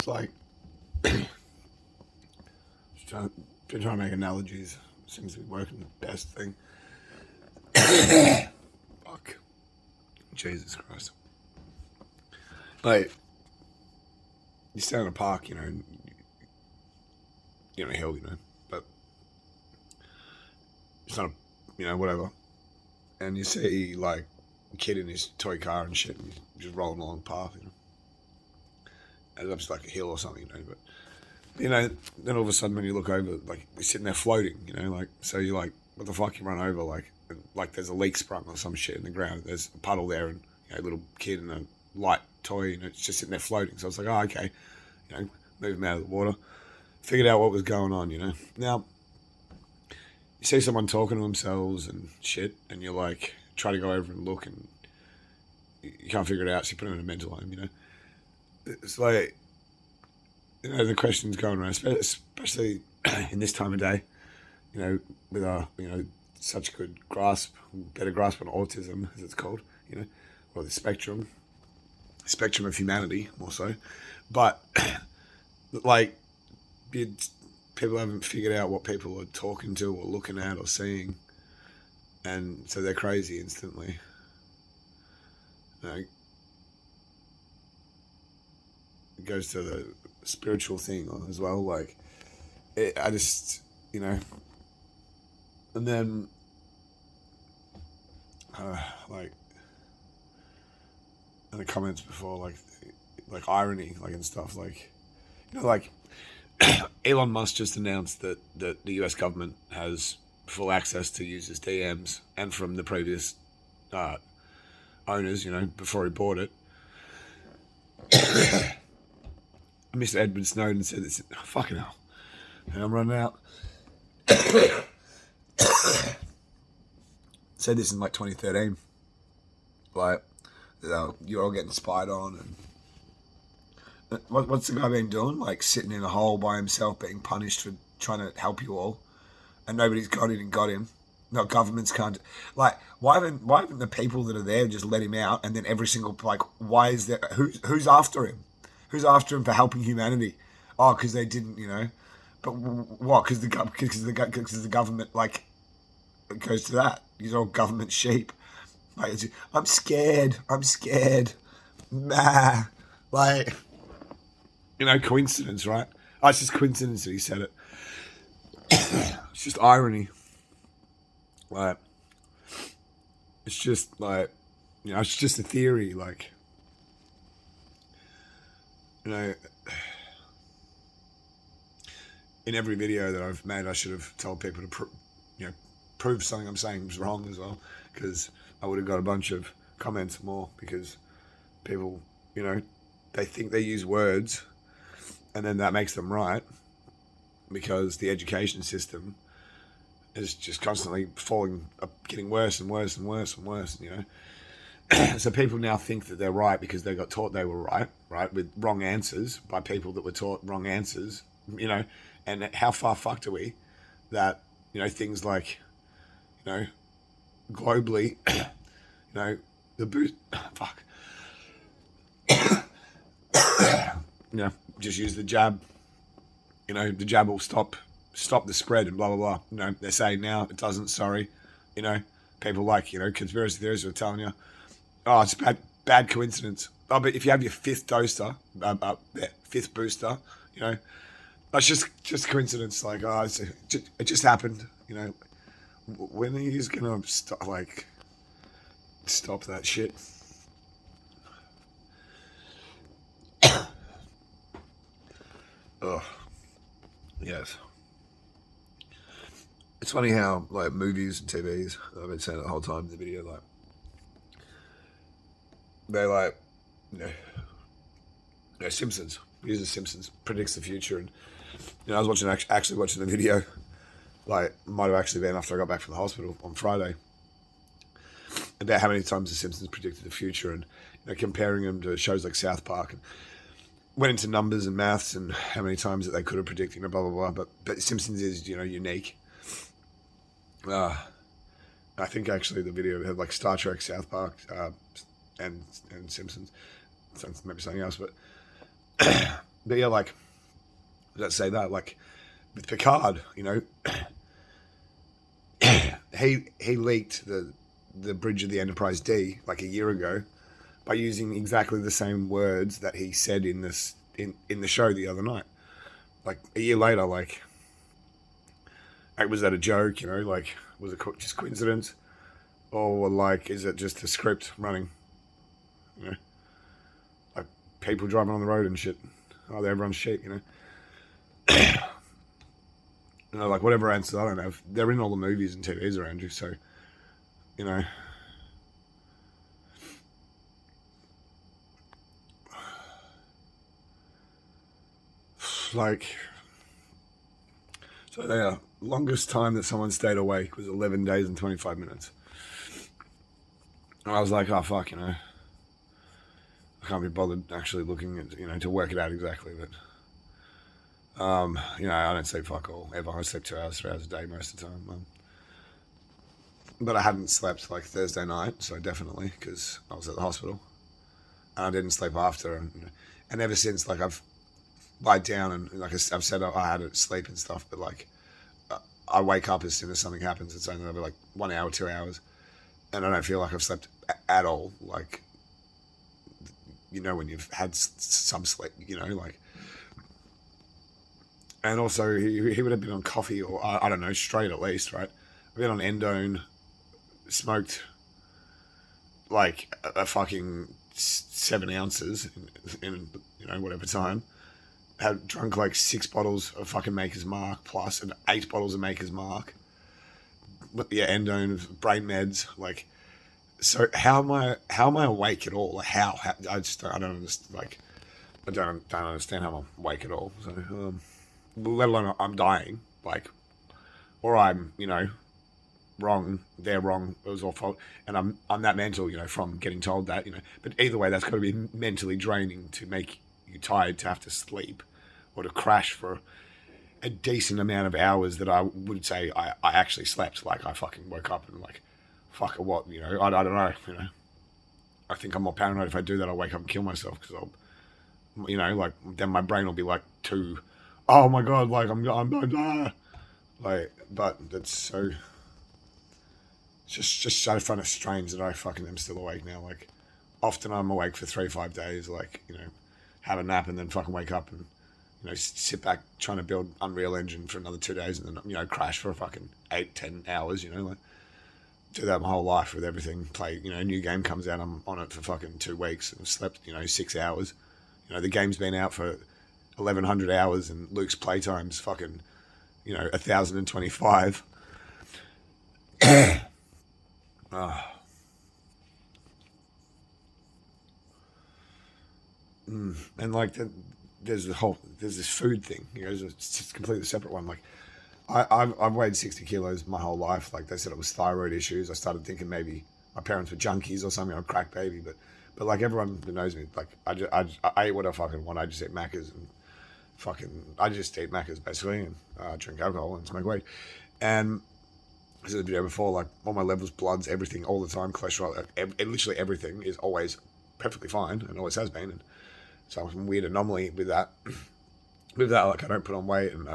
like trying to make analogies. Seems to be working the best thing. Fuck. Jesus Christ. Like, you stand in a park, you're on a hill, but it's not, whatever. And you see, like, a kid in his toy car and shit, and he's just rolling along the path, And it's like a hill or something, but, then all of a sudden when you look over, like, you're sitting there floating, so you're like, what the fuck, you run over, like there's a leak sprung or some shit in the ground, there's a puddle there, and, a little kid and a light toy, it's just sitting there floating. So I was like, oh, okay, move him out of the water. Figured out what was going on, Now, you see someone talking to themselves and shit, and you're like, try to go over and look, and you can't figure it out, so you put them in a mental home, It's like, the questions going around, especially in this time of day, with our, such good better grasp on autism, as it's called, or the spectrum of humanity, more so. But, like, people haven't figured out what people are talking to or looking at or seeing, and so they're crazy instantly. It goes to the spiritual thing as well. Like, I just, and then, like, in the comments before, like irony, like, and stuff, like, like, Elon Musk just announced that the US government has full access to users' DMs, and from the previous owners, before he bought it. Mr. Edward Snowden said this. Oh, fucking hell. And I'm running out. Said this in like 2013. Like, you're all getting spied on. And what's the guy been doing? Like, sitting in a hole by himself, being punished for trying to help you all, and nobody's got in and got him. No, governments can't. Like, why haven't the people that are there just let him out? And then every single, like, why is there? Who's after him? Who's after him for helping humanity? Oh, because they didn't, But what? Because the government, like, it goes to that. These are all government sheep. Like, I'm scared. Nah. Like, coincidence, right? Oh, it's just coincidence that he said it. It's just irony. Like, it's just like, it's just a theory. Like, in every video that I've made, I should have told people to, prove something I'm saying was wrong as well, because I would have got a bunch of comments more, because people, they think they use words, and then that makes them right, because the education system is just constantly getting worse and worse and worse and worse, So people now think that they're right because they got taught they were right, with wrong answers by people that were taught wrong answers, and how far fucked are we that, things like, globally, the boost, fuck, just use the jab, the jab will stop the spread and blah, blah, blah. They're saying now it doesn't, sorry. People like, conspiracy theories are telling you, oh, it's bad coincidence. Oh, but if you have your fifth booster, that's just coincidence. Like, oh, it just happened. When are you gonna stop that shit? Oh, yes. It's funny how, like, movies and TVs, I've been saying it the whole time in the video, like, they, like, Simpsons. Use the Simpsons predicts the future, and I was actually watching the video. Like, might have actually been after I got back from the hospital on Friday, about how many times the Simpsons predicted the future, and comparing them to shows like South Park, and went into numbers and maths and how many times that they could have predicted, blah blah blah. But Simpsons is unique. I think actually the video had like Star Trek, South Park, and Simpsons, maybe something else, but But yeah, like, let's say that, like, with Picard, you know, he leaked the bridge of the Enterprise D like a year ago by using exactly the same words that he said in this in the show the other night. Like a year later, like, was that a joke? You know, like, was it just coincidence, or like, is it just the script running? You know, like people driving on the road and shit. Oh, everyone's shit. You know. You know, like whatever answers I don't have, they're in all the movies and TVs around you. So, you know, like, so the longest time that someone stayed awake was 11 days and 25 minutes. And I was like, oh fuck, you know, I can't be bothered actually looking at, you know, to work it out exactly, but. You know, I don't sleep fuck all ever. I sleep 2 hours, 3 hours a day most of the time. But I hadn't slept like Thursday night, so definitely because I was at the hospital, and I didn't sleep after, and ever since, like I've lied down and like I've said I had to sleep and stuff, but like I wake up as soon as something happens. It's only over like 1 hour, 2 hours, and I don't feel like I've slept at all. Like, you know, when you've had some sleep, you know, like. And also, he would have been on coffee or, I don't know, straight at least, right? I've been on Endone, smoked like a fucking 7 ounces in, you know, whatever time. Had drunk like 6 bottles of fucking Maker's Mark plus, and 8 bottles of Maker's Mark. But yeah, Endone, brain meds, like. So how am I awake at all? Like how I don't understand. Like I don't understand how I'm awake at all. So. Let alone I'm dying, like, or I'm, you know, wrong, they're wrong, it was all fault, and I'm that mental, you know, from getting told that, you know, but either way, that's got to be mentally draining to make you tired to have to sleep, or to crash for a decent amount of hours that I would say I actually slept, like I fucking woke up and like, fuck or what, you know, I don't know, you know, I think I'm more paranoid if I do that, I'll wake up and kill myself, because I'll, you know, like, then my brain will be like too, oh my god, like I'm like, but that's so. Just so kind of strange that I fucking am still awake now. Like, often I'm awake for 3-5 days. Like, you know, have a nap and then fucking wake up and, you know, sit back trying to build Unreal Engine for another 2 days and then, you know, crash for a fucking 8-10 hours. You know, like, do that my whole life with everything. Play, you know, a new game comes out, I'm on it for fucking 2 weeks and I've slept, you know, 6 hours. You know, the game's been out for 1,100 hours and Luke's playtime's fucking, you know, 1,025. Oh. And like there's this food thing. You know, it's a completely separate one. Like I've weighed 60 kilos my whole life. Like they said it was thyroid issues. I started thinking maybe my parents were junkies or something. I'm a crack baby, but like everyone who knows me, like I eat what I fucking want. I just eat Maccas and I just eat Maccas basically and drink alcohol and smoke weed. And as I said the video before, like all my levels, bloods, everything, all the time, cholesterol, literally everything is always perfectly fine and always has been. And so I'm some weird anomaly with that. With that, like I don't put on weight, and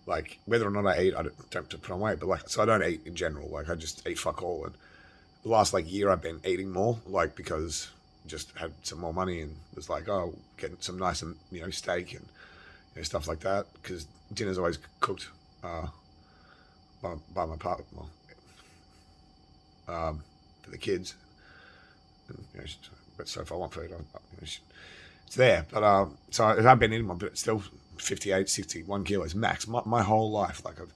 like whether or not I eat, I don't put on weight. But like, so I don't eat in general. Like I just eat fuck all. And the last like year, I've been eating more, like because just had some more money and was like, oh, getting some nice, you know, steak and, you know, stuff like that. Because dinner's always cooked by my partner, well, for the kids. And, you know, but so if I want food, it's there. But so I've been in one, but it's still 58, 61 kilos max. My whole life, like I've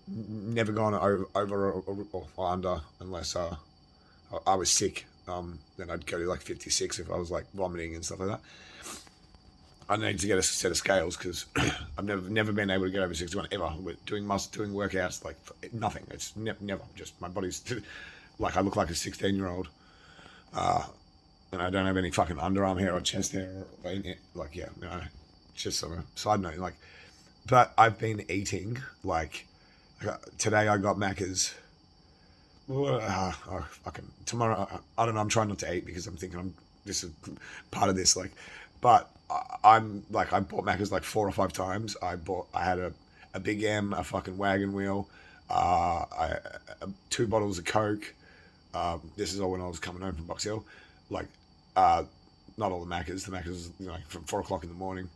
never gone over or under unless I was sick. Then I'd go to like 56 if I was like vomiting and stuff like that. I need to get a set of scales because I've never been able to get over 61 ever. Doing workouts, like nothing. It's never. Just my body's like I look like a 16-year-old. And I don't have any fucking underarm hair or chest hair or anything. Like, yeah, no, just on a side note, like, but I've been eating, like today I got Macca's, fucking, tomorrow, I don't know, I'm trying not to eat because I'm thinking this is part of this, like, but I'm like, I bought Macca's like 4 or 5 times. I had a Big M, a fucking wagon wheel, 2 bottles of Coke. This is all when I was coming home from Box Hill. Like, not all the Macca's. The Macca's, from 4 o'clock in the morning.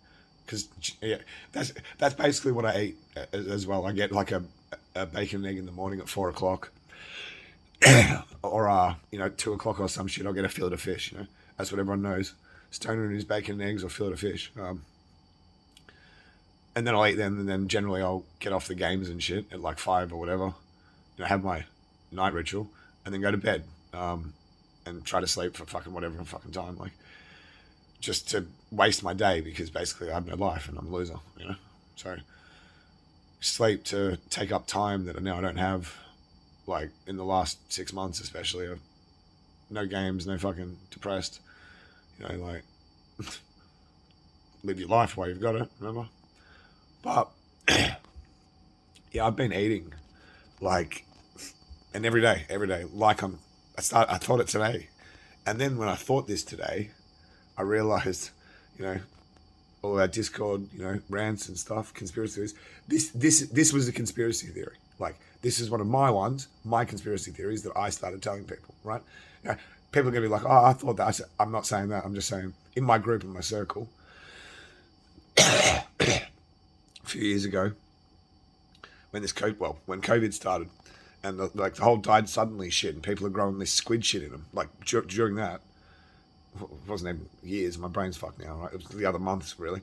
Because, yeah, that's basically what I eat as well. I get like a bacon and egg in the morning at 4 o'clock. Or 2 o'clock or some shit. I'll get a fillet of fish. That's what everyone knows. Stoner and his bacon and eggs or fillet of fish. And then I'll eat them, and then generally I'll get off the games and shit at like 5 or whatever. Have my night ritual, and then go to bed. And try to sleep for fucking whatever fucking time, like, just to waste my day, because basically I have no life and I'm a loser. So sleep to take up time that now I don't have. Like in the last 6 months, especially, no games, no fucking depressed. Like, live your life while you've got it. Remember, but yeah, I've been eating like, and every day, like I thought it today, and then when I thought this today, I realized, all our Discord, rants and stuff, conspiracy theories. This was a conspiracy theory. Like, this is one of my conspiracy theories that I started telling people, right? People are going to be like, oh, I thought that. I'm not saying that. I'm just saying, in my group, in my circle, a few years ago, when COVID started, and the whole died suddenly shit, and people are growing this squid shit in them. Like, during that, it wasn't even years. My brain's fucked now, right? It was the other months, really.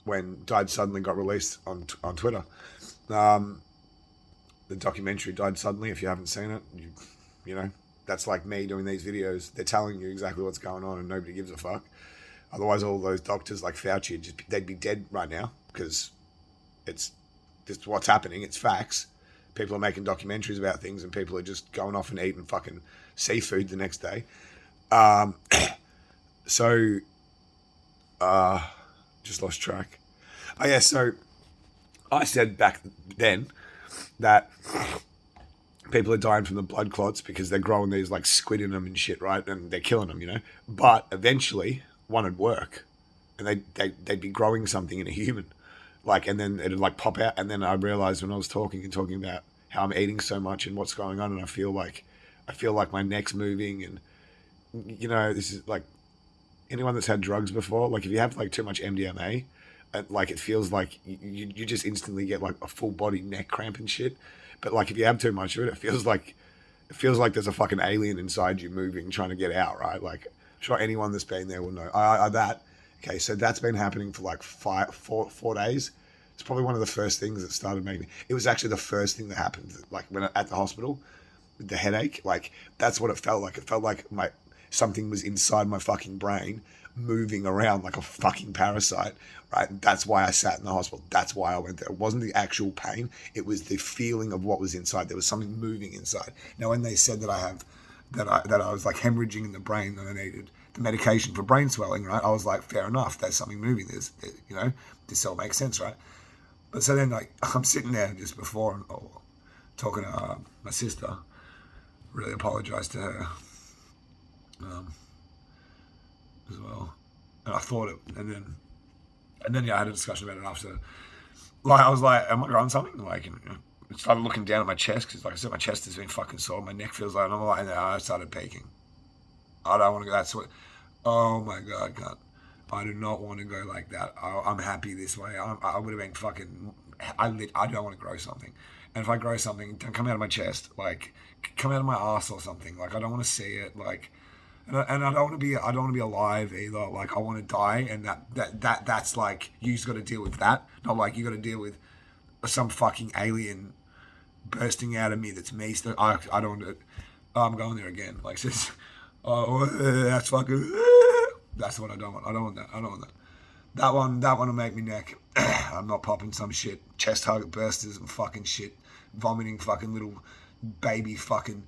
When Died Suddenly got released on Twitter. The documentary Died Suddenly, if you haven't seen it, that's like me doing these videos. They're telling you exactly what's going on and nobody gives a fuck. Otherwise, all those doctors like Fauci, they'd be dead right now, because it's just what's happening. It's facts. People are making documentaries about things, and people are just going off and eating fucking seafood the next day. Just lost track. Oh yeah, so I said back then that people are dying from the blood clots because they're growing these like squid in them and shit, right? And they're killing them, But eventually, one would work, and they'd be growing something in a human, like, and then it'd like pop out. And then I realized when I was talking about how I'm eating so much and what's going on, and I feel like my neck's moving, and this is like, anyone that's had drugs before, like, if you have like too much MDMA, like, it feels like you just instantly get like a full body neck cramp and shit. But like, if you have too much of it, it feels like there's a fucking alien inside you moving, trying to get out, right? Like, I'm sure anyone that's been there will know. Okay, so that's been happening for like 4 days. It's probably one of the first things that started making. It was actually the first thing that happened, like when at the hospital, with the headache. Like, that's what it felt like. It felt like something was inside my fucking brain, moving around like a fucking parasite, right? That's why I sat in the hospital. That's why I went there. It wasn't the actual pain. It was the feeling of what was inside. There was something moving inside. Now, when they said that I was like hemorrhaging in the brain and I needed the medication for brain swelling, right? I was like, fair enough. There's something moving. This all makes sense, right? But so then, like, I'm sitting there just before talking to my sister. Really apologise to her as well. And I thought it, and then yeah, I had a discussion about it after. Like, I was like, am I growing something? Like, I started looking down at my chest, because, like I said, my chest has been fucking sore. My neck feels like, and I'm like, and then I started peaking. I don't want to go that sort. Oh my God, God. I do not want to go like that. I'm happy this way. I would have been fucking. I don't want to grow something. And if I grow something, don't come out of my chest. Like, come out of my ass or something. Like, I don't want to see it. Like, and I don't want to be. I don't want to be alive either. Like, I want to die, and that's like, you just got to deal with that. Not like you got to deal with some fucking alien bursting out of me that's me. So I don't want to. I'm going there again. Like, says, that's fucking. That's what I don't want. I don't want that. I don't want that. That one will make me neck. I'm not popping some shit. Chest hug bursters and fucking shit. Vomiting fucking little baby fucking.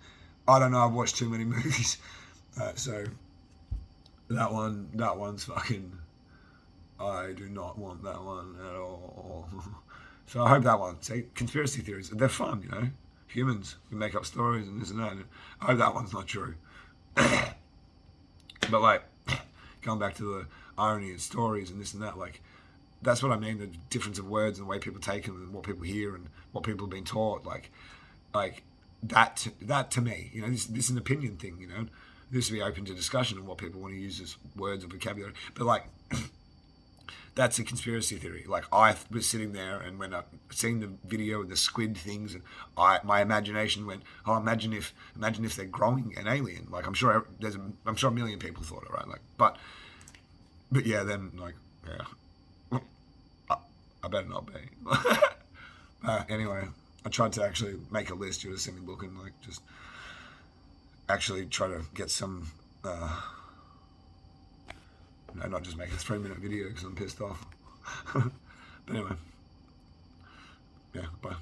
I don't know. I've watched too many movies. So that one's fucking. I do not want that one at all. So I hope that one. See, conspiracy theories, they're fun, Humans, we make up stories and this and that. I hope that one's not true. But like, going back to the irony and stories and this and that, like, that's what I mean, the difference of words and the way people take them and what people hear and what people have been taught, like that to me, you know, this is an opinion thing, you know, this to be open to discussion and what people want to use as words or vocabulary, but like, that's a conspiracy theory. Like, I was sitting there, and when I seen the video of the squid things, and my imagination went, oh, imagine if they're growing an alien. Like, I'm sure a million people thought it, right? Like, but yeah, then like, yeah, I better not be. Anyway, I tried to actually make a list. You would have seen me looking, like, just actually try to get some. No, not just make a 3-minute video because I'm pissed off. But anyway, yeah, bye.